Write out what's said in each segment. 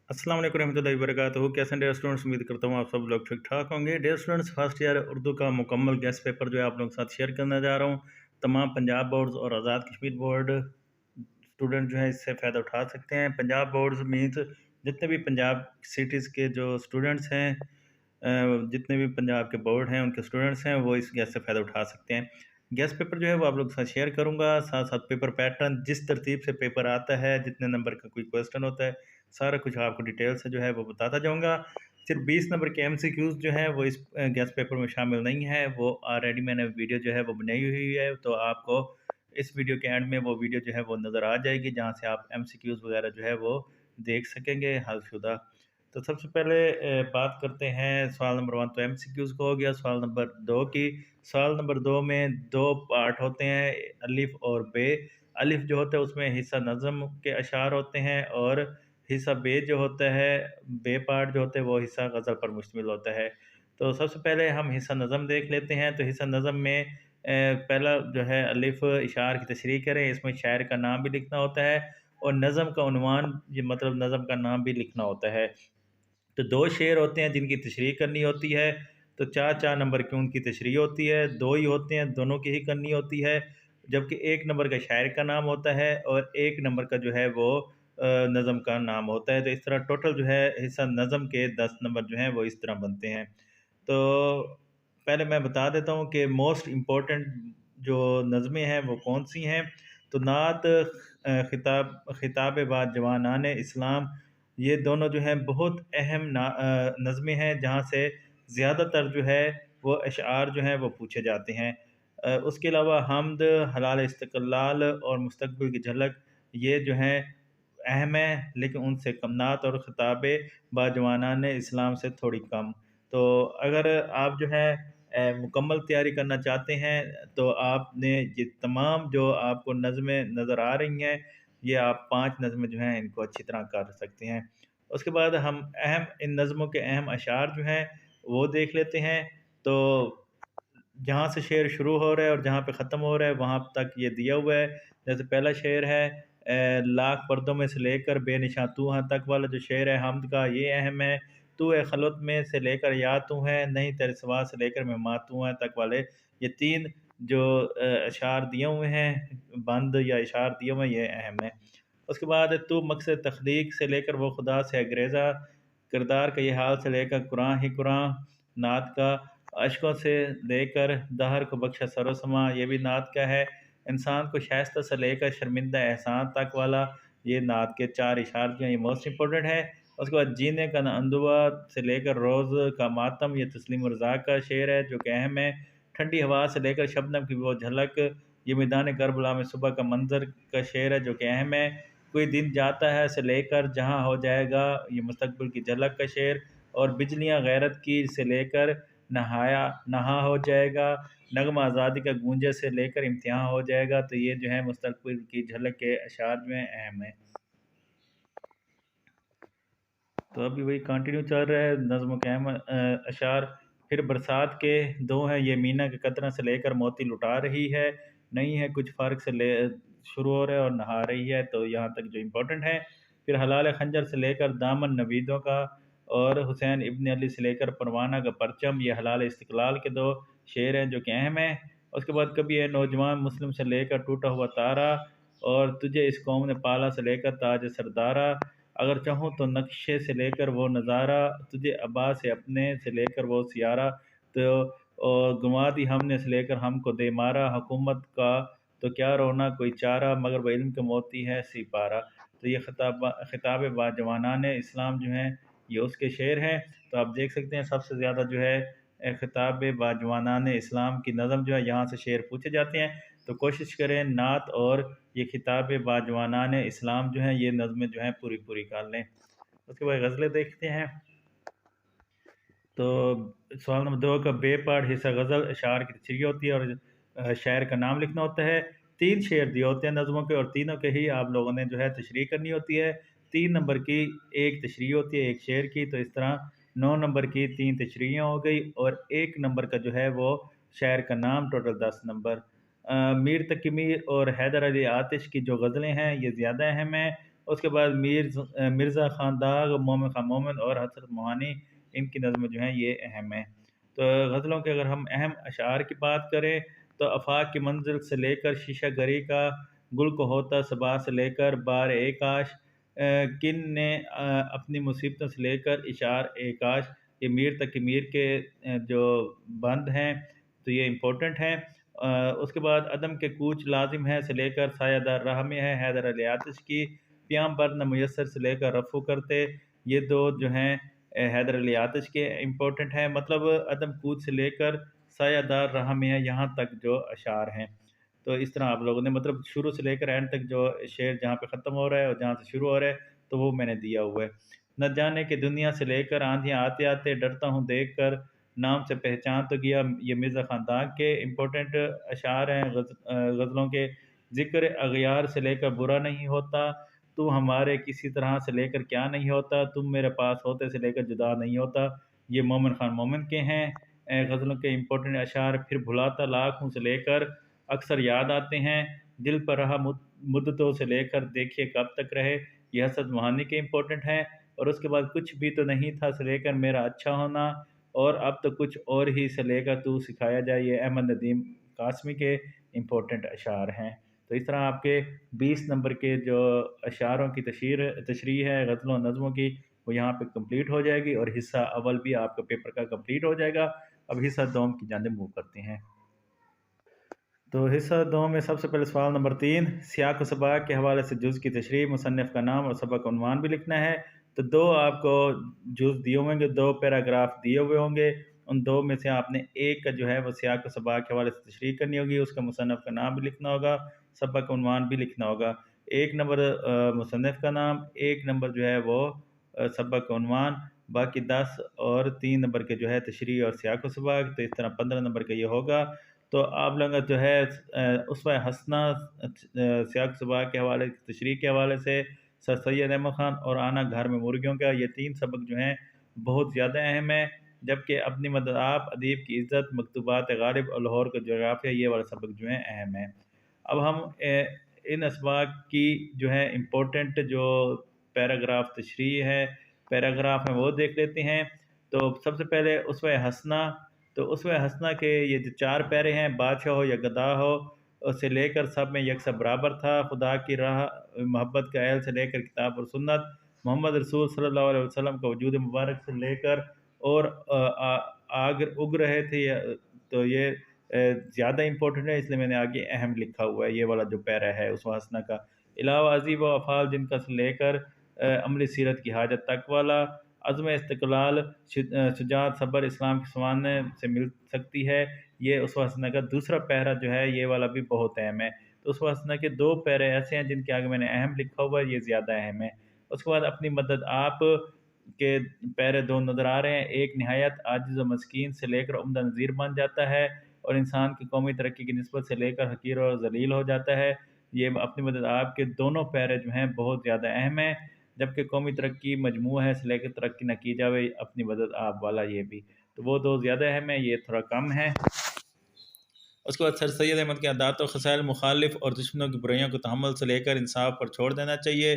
अस्सलाम वालेकुम रहमतुल्लाहि व बरकातहू। कैसे हैं डियर स्टूडेंट्स? उम्मीद करता हूँ आप सब लोग ठीक ठाक होंगे। Dear students, first year Urdu का मुकम्मल गेस्ट पेपर जो है आप लोगों के साथ शेयर करने जा रहा हूँ। तमाम पंजाब बोर्ड्स और आज़ाद कश्मीर बोर्ड स्टूडेंट जो है इससे फ़ायदा उठा सकते हैं। पंजाब बोर्ड्स मीन्स जितने भी पंजाब सिटीज़ के जो स्टूडेंट्स हैं, जितने भी पंजाब के बोर्ड हैं उनके स्टूडेंट्स हैं वो इस गैस से फ़ायदा उठा सकते हैं। गेस्ट पेपर जो है वो आप लोग के साथ शेयर करूँगा, साथ साथ पेपर पैटर्न, जिस तरतीब से पेपर आता है, जितने नंबर का कोई क्वेश्चन होता है, सारा कुछ आपको डिटेल से जो है वो बताता जाऊँगा। सिर्फ 20 नंबर के एमसीक्यूज़ जो हैं वो इस गेस्ट पेपर में शामिल नहीं है, वो ऑलरेडी मैंने वीडियो जो है वो बनाई हुई है, तो आपको इस वीडियो के एंड में वो वीडियो जो है वो नज़र आ जाएगी, जहाँ से आप एमसीक्यूज़ वगैरह जो है वो देख सकेंगे हलशुदा। तो सबसे पहले बात करते हैं सवाल नंबर 1 तो एमसीक्यूज़ का हो गया। सवाल नंबर 2 की। सवाल नंबर 2 में 2 पार्ट होते हैं, अलिफ और बे। अलिफ जो होता है उसमें हिस्सा नज़म के अशार होते हैं, और हिस्सा बे जो होता है, बे पार्ट जो होता है वो हिस्सा गज़ल पर मुश्तमिल होता है। तो सबसे पहले हम हिस्सा नज़म देख लेते हैं। तो हिस्सा नज़म में पहला जो है अलिफ इशार की तशरीह करें, इसमें शायर का नाम भी लिखना होता है और नज़म का उन्वान, ये मतलब नज़म का नाम भी लिखना होता है। तो 2 शेर होते हैं जिनकी तशरीह करनी होती है, तो 4-4 नंबर की उनकी तशरीह होती है, 2 ही होते हैं, दोनों की ही करनी होती है। जबकि 1 नंबर का शायर का नाम होता है और 1 नंबर का जो है वो नज़म का नाम होता है। तो इस तरह टोटल जो है हिस्सा नज़म के 10 नंबर जो हैं वो इस तरह बनते हैं। तो पहले मैं बता देता हूँ कि मोस्ट इम्पोर्टेंट जो नज़में हैं वो कौन-सी हैं। तो नात, खिताब बाद जवानान इस्लाम, ये दोनों जो हैं बहुत अहम नज़में हैं, जहाँ से ज़्यादातर जो है वो अशआर जो हैं वो पूछे जाते हैं। उसके अलावा हम्द, हलाल इस्तिक़लाल और मुस्तक़बिल की झलक, ये जो हैं अहम है, लेकिन उनसे कम। नात और ख़िताब बाजवानान इस्लाम से थोड़ी कम। तो अगर आप जो है मुकम्मल तैयारी करना चाहते हैं, तो आपने ये तमाम जो आपको नज़में नज़र आ रही हैं, ये आप 5 नज़में जो हैं इनको अच्छी तरह कर सकते हैं। उसके बाद हम अहम इन नज़मों के अहम अशार जो हैं वो देख लेते हैं। तो जहाँ से शेर शुरू हो रहा है और जहाँ पे ख़त्म हो रहा है वहाँ तक ये दिया हुआ है। जैसे पहला शेर है, लाख पर्दों में से लेकर बेनिशां तू है तक वाला जो शेर है हम्द का, ये अहम है। तू है खलवत में से लेकर या तू है, नहीं तेरे सिवा से लेकर मैं मा तू है तक वाले, ये 3 जो अशार दिए हुए हैं, बंद या इशार दिए हुए हैं, ये अहम है। उसके बाद तू मकसद तख्लीक से लेकर वो खुदा से अंग्रेज़ा, किरदार का ये हाल से लेकर कुरान ही कुरान, नात का अशकों से लेकर दहर को बख्शा सरोसमा, ये भी नात का है। इंसान को शाइस्ता से लेकर शर्मिंदा एहसान तक वाला, ये नात के 4 इशार जो हैं, ये मोस्ट इम्पोर्टेंट है। उसके बाद जीने का न अंदुआ से लेकर रोज़ का मातम, ये तस्लीम रज़ा का शेर है जो कि अहम है। ठंडी हवा से लेकर शबनम की वो झलक, ये मैदान करबला में सुबह का मंज़र का शेर है जो कि अहम है। कोई दिन जाता है से लेकर जहाँ हो जाएगा, ये मुस्तक़बिल की झलक का शेर। और बिजलियाँ गैरत की से लेकर नहाया नहा हो जाएगा, नग़्मा आज़ादी का गूंजे से लेकर इम्तिहान हो जाएगा, तो ये जो है मुस्तक़बिल की झलक के अशार जो हैं अहम हैं। तो अभी वही कंटिन्यू चल रहा है, नज़्म के अहम अशार। फिर बरसात के 2 हैं, ये मीना के कतरा से लेकर मोती लुटा रही है, नहीं है कुछ फ़र्क से ले शुरू हो रहा है और नहा रही है, तो यहाँ तक जो इम्पोर्टेंट है। फिर हलाल खंजर से लेकर दामन नवीदों का, और हुसैन इब्न अली से लेकर परवाना का परचम, ये हलाल इस्तिक़लाल के 2 शेर हैं जो कि अहम हैं। उसके बाद कभी है नौजवान मुस्लिम से लेकर टूटा हुआ तारा, और तुझे इस कौम ने पाला से लेकर ताज सरदारा, अगर चाहूँ तो नक्शे से लेकर वो नज़ारा, तुझे अब्बा से अपने से लेकर वो सियारा, तो और गंवा दी हमने से लेकर हमको दे मारा, हुकूमत का तो क्या रोना कोई चारा, मगर वो इल्म के मोती है सिपारा। तो ये खिताब बाजवानान इस्लाम जो हैं ये उसके शेर हैं। तो आप देख सकते हैं सबसे ज़्यादा जो है खिताब बाजवानान इस्लाम की नज़म जो है यहाँ से शेर पूछे जाते हैं। तो कोशिश करें नात और ये खिताब बाजवानान इस्लाम जो हैं ये नज़में जो हैं पूरी पूरी कर लें। उसके बाद गज़लें देखते हैं। तो सवाल नंबर 2 का बे पार्ट हिस्सा गज़ल अशार की तशरीह होती है, और शायर का नाम लिखना होता है। 3 शेर दिए होते हैं नज़मों के, और तीनों के ही आप लोगों ने जो है तशरीह करनी होती है। 3 नंबर की 1 तशरीह होती है एक शेर की, तो इस तरह 9 नंबर की 3 तशरीहें हो गई, और 1 नंबर का जो है वो शायर का नाम, टोटल 10 नंबर। मीर तकी मीर और हैदर अली आतिश की जो गज़लें हैं ये ज़्यादा अहम हैं, उसके बाद मिर्ज़ा खान दाग, मोमिन खान मोमिन और हज़रत मोहानी, इनकी नज़्म जो हैं ये अहम है। तो गज़लों के अगर हम अहम अशार की बात करें तो आफाक की मंजिल से लेकर शीशा गरी का, गुल को होता सबा से लेकर बार एकाश, किन ने अपनी मुसीबतों से लेकर इशार एकाश, ये मीर तक की मीर के जो बंद हैं तो ये इम्पोर्टेंट हैं। उसके बाद अदम के कूच लाजिम है से लेकर सायादार राह में है हैदर अली आतिश की, प्याम पर न मुयसर से लेकर रफ़ू करते, ये दो जो हैं हैदर अली आतिश के इम्पोर्टेंट हैं। मतलब अदम कूच से लेकर सायादार राह में है यहाँ तक जो अशार हैं। तो इस तरह आप लोगों ने मतलब शुरू से लेकर एंड तक जो शेर जहाँ पे ख़त्म हो रहा है और जहाँ से शुरू हो रहा है तो वो मैंने दिया हुआ है। न जाने कि दुनिया से लेकर आंधियाँ आते आते डरता हूँ देख कर, नाम से पहचान तो गया, ये मिर्ज़ा खानदान के इम्पोर्टेंट अशार हैं। गज़लों के ज़िक्र अगयार से लेकर बुरा नहीं होता, तू हमारे किसी तरह से लेकर क्या नहीं होता, तुम मेरे पास होते से लेकर जुदा नहीं होता, ये मोमिन खान मोमिन के हैं। गज़लों के इम्पोर्टेंट अशार फिर भुलाता लाखों से लेकर अक्सर याद आते हैं, दिल पर रहा मुद्दतों से लेकर देखिए कब तक रहे, ये हसरत मोहानी के इम्पोर्टेंट हैं। और उसके बाद कुछ भी तो नहीं था से लेकर मेरा अच्छा होना, और अब तो कुछ और ही से लेकर तू सिखाया जाए, ये अहमद नदीम कासमी के इम्पोर्टेंट अशार हैं। तो इस तरह आपके 20 नंबर के जो अशारों की तशरीह है गज़लों और नज़्मों की वो यहाँ पे कंप्लीट हो जाएगी और हिस्सा अव्वल भी आपका पेपर का कंप्लीट हो जाएगा। अब हिस्सा दोम की जानिब मूव करते हैं। तो हिस्सा दो में सबसे पहले सवाल नंबर 3, सियाक व सबाक के हवाले से जुज़ की तशरीह, मुसन्निफ़ का नाम और सबक उन्वान भी लिखना है। तो दो आपको जुज़ दिए होंगे, दो पैराग्राफ दिए हुए होंगे, उन दो में से आपने एक का जो है वो सियाक व सबाक के हवाले से तशरीह करनी होगी, उसका मुसन्निफ़ का नाम भी लिखना होगा, सबक उन्वान भी लिखना होगा। एक नंबर मुसन्निफ़ का नाम, एक नंबर जो है वो सबक उन्वान, बाकी 10 और 3 नंबर के जो है तशरीह और सियाक व सबाक, तो इस तरह 15 नंबर का ये होगा। तो आप लोग जो है उसवा हसना सियाक सुबह के हवाले तशरीह के हवाले से सर सैयद अहमद ख़ान और आना घर में मुर्गियों का, ये 3 सबक जो हैं बहुत ज़्यादा अहम है। जबकि अपनी मदद आप, अदीब की इज़्ज़त, मकतूबात गालिब और लाहौर का जोग्राफिया, ये वाला सबक जो है अहम है। अब हम इन असबाक की जो है इम्पोर्टेंट जो पैराग्राफ तशरीह है पैराग्राफ में वो देख लेते हैं। तो सबसे पहले उसवा हसना, तो उसमें हंसना के ये जो 4 पैरे हैं, बादशाह हो या गधा हो, उसे लेकर सब में यकसा बराबर था, खुदा की राह मोहब्बत का अहल से लेकर किताब और सुन्नत, मोहम्मद रसूल सल्लल्लाहु अलैहि वसल्लम का वजूद मुबारक से लेकर और आग उग रहे थे तो ये ज़्यादा इम्पोर्टेंट है, इसलिए मैंने आगे अहम लिखा हुआ है, ये वाला जो पैरा है उस हंसना का। अलावा अजीब व अफ़ाल जिनका से लेकर अमली सीरत की हाजत तक वाला, अज़्म इस्तिक़लाल, शुजाअत, सब्र इस्लाम के समाने से मिल सकती है, ये उस हसना का दूसरा पैरा जो है ये वाला भी बहुत अहम है। तो उस हसना के 2 पैरे ऐसे हैं जिनके आगे मैंने अहम लिखा हुआ है, ये ज़्यादा अहम है। उसके बाद अपनी मदद आप के पैरे 2 नज़र आ रहे हैं, एक नहायत आजिज़ व मस्कीन से लेकर उम्दा नज़ीर बन जाता है और इंसान की कौमी तरक्की की निस्बत से लेकर हकीर और ज़लील हो जाता है। ये अपनी मदद आपके दोनों पैरे जो हैं बहुत ज़्यादा अहम हैं। जबकि कौमी तरक्की मजमू है से लेकर तरक्की न की जावे, अपनी मदद आप वाला ये भी, तो वो 2 ज़्यादा अहम है, ये थोड़ा कम है। उसके बाद सर सैयद अहमद के अदात व खसाइल, मुखालिफ और दुश्मनों की बुराइयों को तहम्मुल से लेकर इंसाफ पर छोड़ देना चाहिए।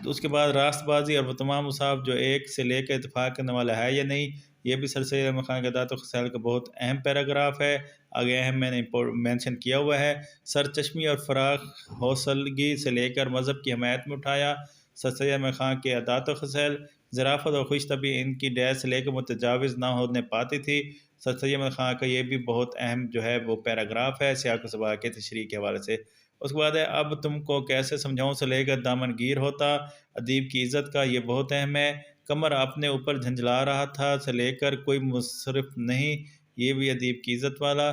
उसके बाद रास्तबाजी और वो तमाम मुसाफ जो एक से लेकर इतफाक़ करने वाला है या नहीं, ये भी सर सैयद अहमद ख़ान के अदात व खसाइल का बहुत अहम पैराग्राफ है। आगे अहम मैंने मेंशन किया हुआ है। सरचश्मी और फ़राख हौसलगी से लेकर मज़हब की हमायत में उठाया। सर सैयद अहमद ख़ान के अदात व खसाइल, ज़राफ़त और खुशतबी इनकी डैश से लेकर मुतजाविज़ ना होने पाती थी। सर सैयद अहमद ख़ान का ये भी बहुत अहम जो है वो पैराग्राफ है सियाक़ व सबाक़ के तशरीह के हवाले से। उसके बाद है अब तुमको कैसे समझाऊं से लेकर दामनगीर होता, अदीब की इज़्ज़त का, ये बहुत अहम है। कमर अपने ऊपर झंझला रहा था से लेकर कोई मुसरफ नहीं, ये भी अदीब की इज़्ज़त वाला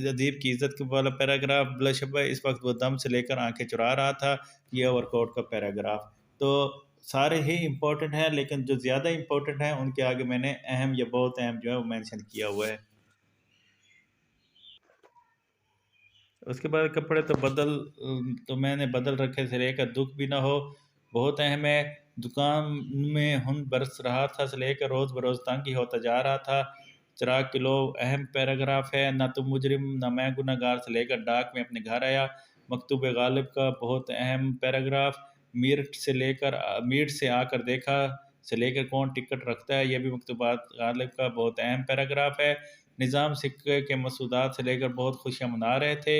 अदीब की इज़्ज़त के वाला पैराग्राफ। ब्लशब इस वक्त वो दम से लेकर आंखें चुरा रहा था, ये ओवरकोट का पैराग्राफ। तो सारे ही इम्पोर्टेंट हैं, लेकिन जो ज़्यादा इम्पोर्टेंट हैं उनके आगे मैंने अहम या बहुत अहम जो है वो मेंशन किया हुआ है। उसके बाद कपड़े तो तो मैंने बदल रखे से लेकर दुख भी ना हो, बहुत अहम है। दुकान में हुन बरस रहा था से लेकर रोज़ बरोज़ तंग ही होता जा रहा था, चिराग किलो, अहम पैराग्राफ है। ना तुम मुजरिम ना मैं गुनहगार से लेकर डाक में अपने घर आया, मकतूब गालिब का बहुत अहम पैराग्राफ। मीरठ से आकर देखा से लेकर कौन टिकट रखता है, यह भी मकतूबात गालिब का बहुत अहम पैराग्राफ है। निज़ाम सिक्के के मसूदात से लेकर बहुत खुशियाँ मना रहे थे।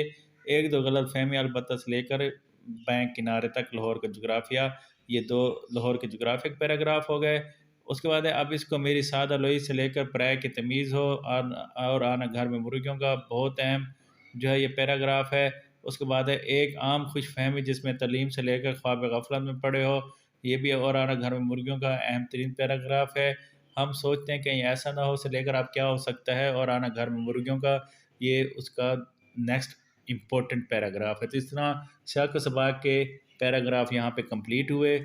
एक दो गलत फहमी अलबत्ता से लेकर बैंक किनारे तक लाहौर का जोग्राफिया, ये दो लाहौर के जोग्राफिक पैराग्राफ हो गए। उसके बाद है अब इसको मेरी सादा लोई से लेकर प्राय की तमीज़ हो और आना घर में मुर्गियों का बहुत अहम जो है ये पैराग्राफ है। उसके बाद है एक आम खुश फहमी जिसमें तलीम से लेकर ख्वाब गफलत में पड़े हो, ये भी और आना घर में मुर्गियों का अहम तरीन पैराग्राफ है। हम सोचते हैं कहीं ऐसा ना हो से लेकर आप क्या हो सकता है और आना घर में मुर्गियों का, ये उसका नेक्स्ट इम्पोर्टेंट पैराग्राफ है। तो इस तरह शक सबा के पैराग्राफ यहाँ पे कंप्लीट हुए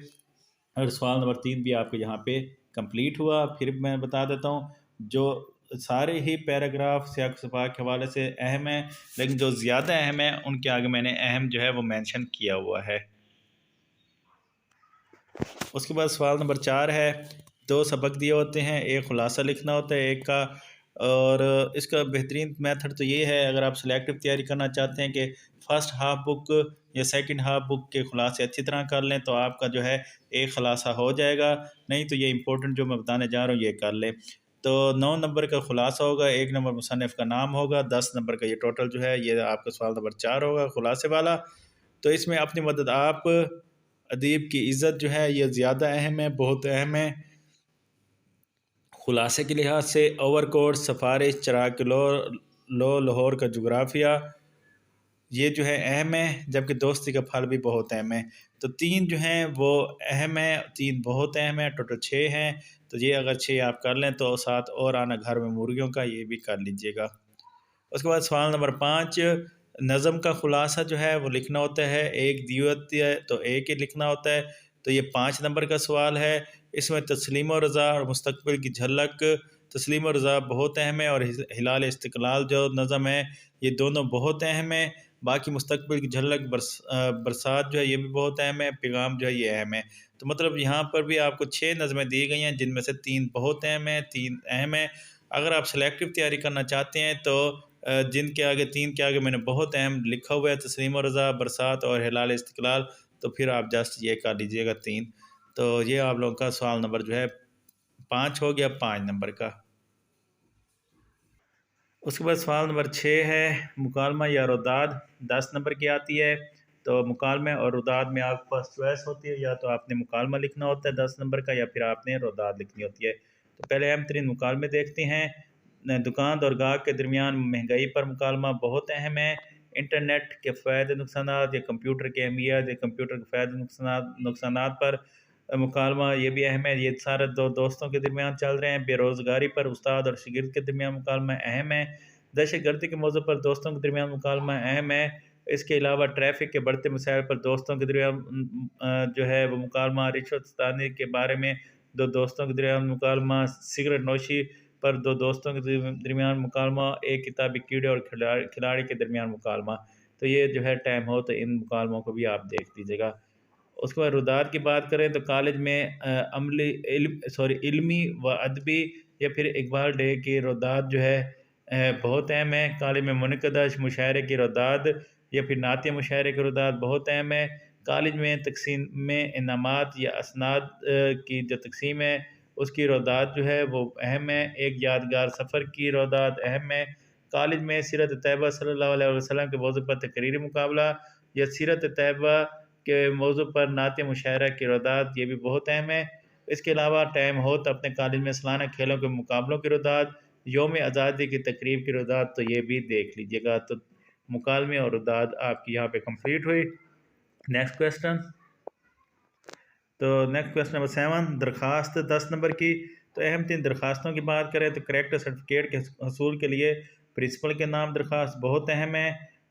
और सवाल नंबर 3 भी आपके यहाँ पे कंप्लीट हुआ। फिर मैं बता देता हूँ जो सारे ही पैराग्राफ सियाक सफा के हवाले से अहम है, लेकिन जो ज़्यादा अहम है उनके आगे मैंने अहम जो है वो मेंशन किया हुआ है। उसके बाद सवाल नंबर 4 है, दो सबक दिए होते हैं, एक खुलासा लिखना होता है एक का, और इसका बेहतरीन मेथड तो ये है अगर आप सिलेक्टिव तैयारी करना चाहते हैं कि फ़र्स्ट हाफ बुक या सेकंड हाफ बुक के खुलासे अच्छी तरह कर लें तो आपका जो है एक खुलासा हो जाएगा। नहीं तो ये इंपॉर्टेंट जो मैं बताने जा रहा हूँ ये कर लें। तो 9 नंबर का खुलासा होगा, 1 नंबर मुसन्निफ़ का नाम होगा, 10 नंबर का ये टोटल जो है ये आपका सवाल नंबर 4 होगा खुलासे वाला। तो इसमें अपनी मदद आप अदीब की इज़्ज़त जो है ये ज़्यादा अहम है, बहुत अहम है। खुलासे के लिहाज से ओवरकोट, सफारिश, चराग लो, लाहौर का जोग्राफिया, ये जो है अहम है, जबकि दोस्ती का फल भी बहुत अहम है। तो 3 जो हैं वो अहम है, 3 बहुत अहम है, टोटल 6 हैं। तो ये अगर 6 आप कर लें तो 7 और आना घर में मुर्गियों का, ये भी कर लीजिएगा। उसके बाद सवाल नंबर 5, नज़म का खुलासा जो है वो लिखना होता है, एक दी होती है तो एक ही लिखना होता है। तो ये 5 नंबर का सवाल है। इसमें तस्लीम और रज़ा और मुस्तकबिल की झलक, तस्लीम और रज़ा बहुत अहम है और हिलाल इस्तिक़लाल जो नज़म है ये दोनों बहुत अहम है। बाकी मुस्तकबिल की झलक, बरसात जो है ये भी बहुत अहम है, पैगाम जो है ये अहम है। तो मतलब यहाँ पर भी आपको 6 नज़में दी गई हैं जिनमें से 3 बहुत अहम है, 3 अहम है। अगर आप सेलेक्टिव तैयारी करना चाहते हैं तो जिनके आगे 3 के आगे मैंने बहुत अहम लिखा हुआ है, तस्लीम और रज़ा, बरसात और हिलाल इस्तिक़लाल, तो फिर आप जस्ट ये कर लीजिएगा 3। तो ये आप लोगों का सवाल नंबर जो है 5 हो गया, 5 नंबर का। उसके बाद सवाल नंबर 6 है, मुकालमा या रुदाद 10 नंबर की आती है। तो मुकालमे और रुदाद में आपके पास चॉइस होती है, या तो आपने मुकालमा लिखना होता है 10 नंबर का, या फिर आपने रुदाद लिखनी होती है। तो पहले अहम तरीन मुकालमे देखते हैं। दुकान और गाहक के दरमियान महंगाई पर मुकालमा बहुत अहम है। इंटरनेट के फ़ायदे नुकसानात या कंप्यूटर की अहमियत या कंप्यूटर के फ़ायदे नुकसानात पर मुकालमा ये भी अहम है। ये सारे दो दोस्तों के दरमियान चल रहे हैं। बेरोज़गारी पर उस्ताद और शागिर्द के दरमियान मुकालमा अहम है। दहशतगर्दी के मौजू पर दोस्तों के दरमियान मुकालमा अहम है। इसके अलावा ट्रैफ़िक के बढ़ते मसाइल पर दोस्तों के दरमियान जो है वो मुकालमा, रिश्वतस्तानी के बारे में दो दोस्तों के दरमियान मुकालमा, सिगरेट नोशी पर दो दोस्तों के दरमियान मुकालमा, एक किताबी कीड़े और खिलाड़ी के दरमियान मुकालमा। तो ये जो है टाइम हो तो इन मुकालमों को भी आप देख लीजिएगा। उसके बाद रुदात की बात करें तो कॉलेज में इल्मी व अदबी या फिर इकबाल डे की रुदात जो है बहुत अहम है। कॉलेज में मुनक़दा मुशायरे की रुदात या फिर नातिया मुशायरे की रुदात बहुत अहम है। कॉलेज में तकसीम में इनामात या असनाद की जो तकसीम है उसकी रुदात जो है वो अहम है। एक यादगार सफ़र की रुदात अहम है। कॉलेज में सीरत तैयबा सल्लल्लाहु अलैहि वसल्लम के मौज़ू पर तकरीरी मुकाबला या सीरत तैयबा के मौज़ू पर नात मुशायरा की रुदात, ये भी बहुत अहम है। इसके अलावा टाइम हो तो अपने कॉलेज में सालाना खेलों के मुकाबलों की रुदात, यौम आज़ादी की तकरीब की रुदात, तो ये भी देख लीजिएगा। तो मुकालमे और रुदात आपकी यहाँ पे कंप्लीट हुई। Next question. तो नेक्स्ट क्वेश्चन नंबर 7, दरख्वास्त 10 नंबर की। तो अहम 3 दरख्वास्तों की बात करें तो करेक्टर सर्टिफिकेट के हसूल के लिए प्रिंसिपल के नाम दरख्वास्त बहुत अहम है,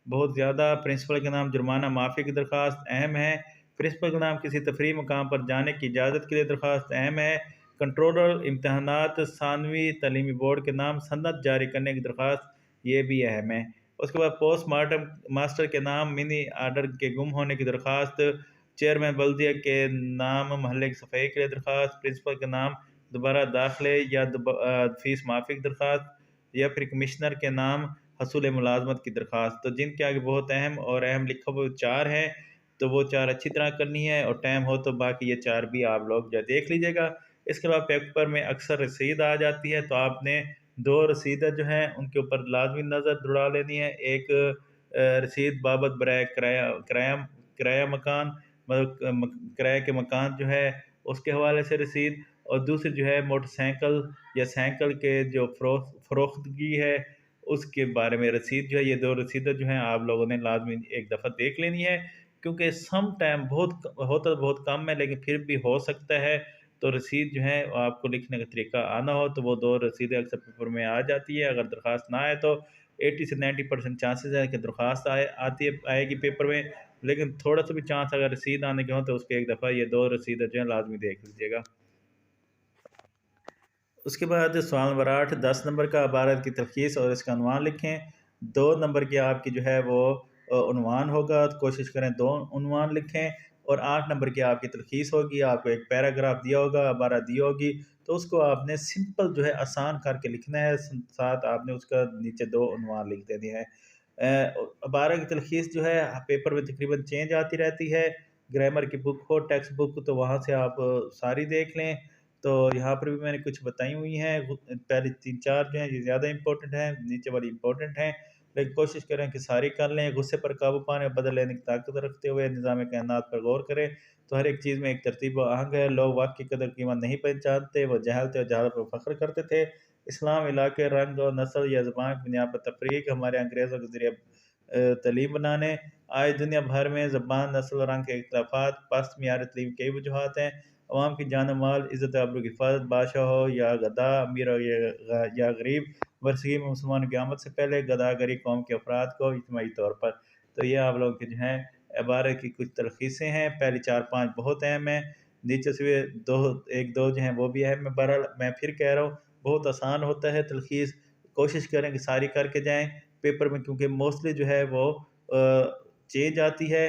बहुत ज़्यादा। प्रिंसिपल के नाम जुर्माना माफ़ी की दरख्वास्त अहम है। प्रिंसिपल के नाम किसी तफरी मुकाम पर जाने की इजाज़त के लिए दरख्वास्त अहम है। कंट्रोलर इम्तहानात सानवी तलीमी बोर्ड के नाम सनद जारी करने की दरख्वास्त, ये भी अहम है। उसके बाद पोस्ट मार्टम मास्टर के नाम मिनी आर्डर के गुम होने की दरख्वास्त, चेयरमैन बल्दिया के नाम महल्ले की सफाई के लिए दरख्वास्त, प्रिंसिपल के नाम दोबारा दाखिले या फ़ीस माफ़ी की दरख्वास्त, या फिर कमिश्नर के नाम हसूल मुलाजमत की दरख्वास्त। तो जिनके आगे बहुत अहम और अहम लिखा हुआ 4 हैं। तो वो 4 अच्छी तरह करनी है, और टाइम हो तो बाकी ये 4 भी आप लोग जो देख लीजिएगा। इसके अलावा पेपर में अक्सर रसीद आ जाती है, तो आपने 2 रसीदें जो हैं उनके ऊपर लाज़मी नज़र दौड़ा लेनी है। एक रसीद बाबत बराए किराया किराया किराया मकान, मतलब किराए के मकान जो है उसके हवाले से रसीद, और दूसरी जो है मोटरसाइकिल या साइकिल के जो फ़रोख्तगी है उसके बारे में रसीद जो है, ये 2 रसीदें जो हैं आप लोगों ने लाज़मी एक दफ़ा देख लेनी है। क्योंकि सम टाइम होता तो बहुत कम है, लेकिन फिर भी हो सकता है, तो रसीद जो है वो आपको लिखने का तरीका आना हो तो वो 2 रसीदें अक्सर पेपर में आ जाती है। अगर दरख्वास्त ना आए तो 80 से 90% चांसेस है कि दरख्वास्त आएगी पेपर में, लेकिन थोड़ा सा भी चांस अगर रसीद आने के हों तो उसके एक दफ़ा ये 2 रसीदें जो है लाजमी देख लीजिएगा। उसके बाद सवाल नंबर 8, 10 नंबर का इबारत की तलख़ीस और इसका उन्वान लिखें। 2 नंबर की आपकी जो है वो उन्वान होगा, तो कोशिश करें 2 उन्वान लिखें, और 8 नंबर की आपकी तलख़ीस होगी। आपको एक पैराग्राफ दिया होगा, इबारत दी होगी, तो उसको आपने सिंपल जो है आसान करके लिखना है, साथ आपने उसका नीचे 2 उन्वान लिख देने हैं। इबारत की तलख़ीस जो है पेपर में तकरीबन चेंज आती रहती है। ग्रामर की बुक हो, टेक्स्ट बुक, तो वहाँ से आप सारी देख लें। तो यहाँ पर भी मैंने कुछ बताई हुई हैं, पहले 3-4 जो हैं ये ज़्यादा इम्पोर्टेंट हैं, नीचे वाली इम्पोर्टेंट हैं, लेकिन कोशिश करें कि सारी कर लें। गुस्से पर काबू पाने और बदल लेने की ताकत रखते हुए निज़ाम कायनात पर गौर करें। तो हर एक चीज़ में एक तरतीब व आहंग है। लोग वक़्त की कदर कीमत नहीं पहचानते, वो जहल थे और जहालत पर फ़ख्र करते थे। इस्लाम इलाके, रंग और नस्ल या ज़बान की बुनियाद पर तफ़रीक हमारे अंग्रेज़ों के ज़रिए तलीम बनाने। आज दुनिया भर में ज़बान, नस्ल और रंग के इख्तिलाफ़ात, पस्त मियार तलीम कई वजूहात हैं। अवाम की जान माल, इज़्ज़त आबरू की हिफाज़त, बादशाह हो या गधा, अमीर हो या गरीब, बरसगी में मुसलमान की आमद से पहले गदागरी कौम के अफराद को इज्तिमाई तौर पर। तो ये आप लोगों की जो हैं इबारत की कुछ तलख़ीसें हैं। पहली 4-5 बहुत अहम हैं, नीचे से 2 1-2 जो हैं वो भी अहम है। बहरहाल मैं फिर कह रहा हूँ, बहुत आसान होता है तलख़ीस, कोशिश करें कि सारी करके जाएँ पेपर में, क्योंकि मोस्टली जो है वो चेंज आती है,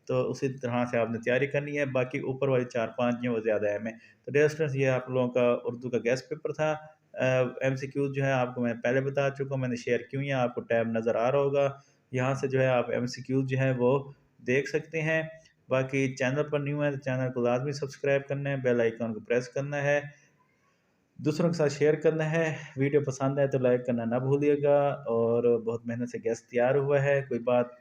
तो उसी तरह से आपने तैयारी करनी है। बाकी ऊपर वाली 4-5 जो हैं वो ज़्यादा अहम है। तो डियर स्टूडेंट्स, ये आप लोगों का उर्दू का गेस्ट पेपर था। एमसीक्यूज़ जो है आपको मैं पहले बता चुका हूँ, मैंने शेयर किए हैं, आपको टैब नज़र आ रहा होगा। यहाँ से जो है आप एमसीक्यूज़ जो है वो देख सकते हैं। बाकी चैनल पर न्यू है तो चैनल को लाज़मी सब्सक्राइब करना है, बेल आइकन को प्रेस करना है, दूसरों के साथ शेयर करना है। वीडियो पसंद आए तो लाइक करना ना भूलिएगा, और बहुत मेहनत से गेस्ट तैयार हुआ है। कोई बात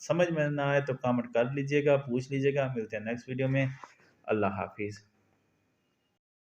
समझ में ना आए तो कमेंट कर लीजिएगा, पूछ लीजिएगा। मिलते हैं नेक्स्ट वीडियो में। अल्लाह हाफ़िज़।